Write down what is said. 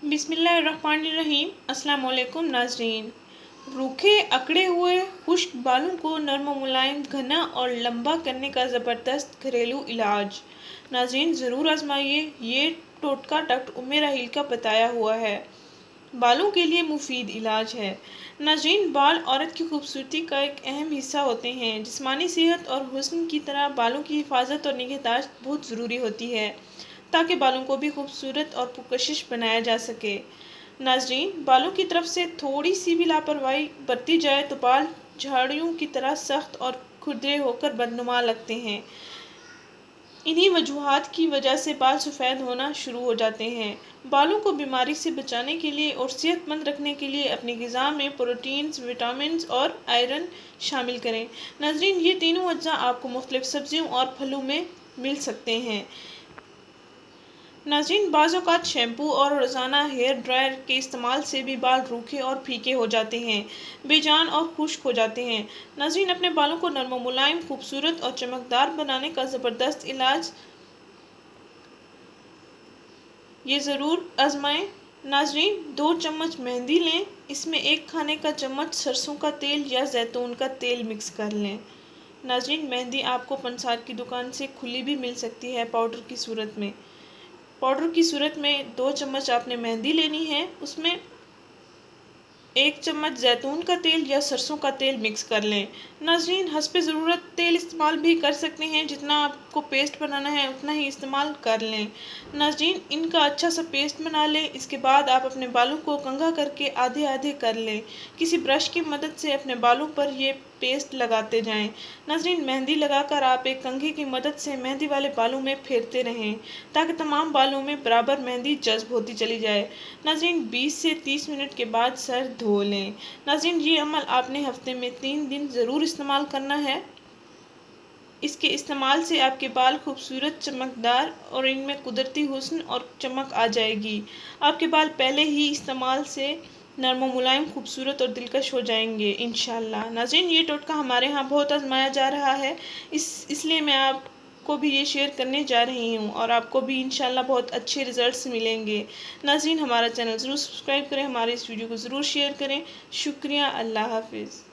बिस्मिल्लाहिर्रहमानिर्रहीम। अस्सलाम वालेकुम नाजरीन। रूखे अकड़े हुए खुश्क बालों को नर्म मुलायम, घना और लंबा करने का ज़बरदस्त घरेलू इलाज नाजरीन ज़रूर आजमाइए। ये टोटका डॉक्टर उम्मे राहील का बताया हुआ है। बालों के लिए मुफीद इलाज है। नाजरीन, बाल औरत की खूबसूरती का एक अहम हिस्सा होते हैं। जिस्मानी सेहत और हुस्न की तरह बालों की हिफाजत और निगहदाश्त बहुत ज़रूरी होती है ताकि बालों को भी खूबसूरत और पुरकशिश बनाया जा सके। नाजरीन, बालों की तरफ से थोड़ी सी भी लापरवाही बरती जाए तो बाल झाड़ियों की तरह सख्त और खुरदरे होकर बदनुमा लगते हैं। इन्हीं वजूहात की वजह से बाल सफ़ेद होना शुरू हो जाते हैं। बालों को बीमारी से बचाने के लिए और सेहतमंद रखने के लिए अपनी ग़िज़ा में प्रोटीन्स, विटामिन्स और आयरन शामिल करें। नाजरीन, ये तीनों अज्जा आपको मुख्तलिफ सब्जियों और फलों में मिल सकते हैं। नाज़रीन, बाज़ औक़ात शैम्पू और रोज़ाना हेयर ड्रायर के इस्तेमाल से भी बाल रूखे और फीके हो जाते हैं, बेजान और खुश्क हो जाते हैं। नाज़रीन, अपने बालों को नर्म मुलायम, खूबसूरत और चमकदार बनाने का ज़बरदस्त इलाज ये ज़रूर आजमाएं। नाज़रीन, 2 चम्मच मेहंदी लें। इसमें 1 खाने का चम्मच सरसों का तेल या जैतून का तेल मिक्स कर लें। नाज़रीन, मेहंदी आपको पंसार की दुकान से खुली भी मिल सकती है पाउडर की सूरत में। पाउडर की सूरत में 2 चम्मच आपने मेहंदी लेनी है, उसमें 1 चम्मच जैतून का तेल या सरसों का तेल मिक्स कर लें। नाज़रीन, हस्बे ज़रूरत तेल इस्तेमाल भी कर सकते हैं, जितना आपको पेस्ट बनाना है उतना ही इस्तेमाल कर लें। नाज़रीन, इनका अच्छा सा पेस्ट बना लें। इसके बाद आप अपने बालों को कंघा करके आधे आधे कर लें। किसी ब्रश की मदद से अपने बालों पर ये पेस्ट लगाते जाएं। नाज़रीन, मेहंदी लगाकर आप एक कंघे की मदद से मेहंदी वाले बालों में फेरते रहें ताकि तमाम बालों में बराबर मेहंदी जज्ब होती चली जाए। नाज़रीन, 20 से 30 मिनट के बाद सर धो लें। नाज़रीन, ये अमल आपने हफ्ते में 3 दिन ज़रूर इस्तेमाल करना है। इसके इस्तेमाल से आपके बाल खूबसूरत, चमकदार और इनमें कुदरती हुस्न और चमक आ जाएगी। आपके बाल पहले ही इस्तेमाल से नर्म मुलायम, खूबसूरत और दिलकश हो जाएंगे इंशाअल्लाह। नाज़रीन, ये टोटका हमारे यहाँ बहुत आजमाया जा रहा है, इसलिए मैं आपको भी ये शेयर करने जा रही हूँ और आपको भी इंशाअल्लाह बहुत अच्छे रिज़ल्ट्स मिलेंगे। नाज़रीन, हमारा चैनल ज़रूर सब्सक्राइब करें, हमारे इस वीडियो को ज़रूर शेयर करें। शुक्रिया। अल्लाह हाफ़िज़।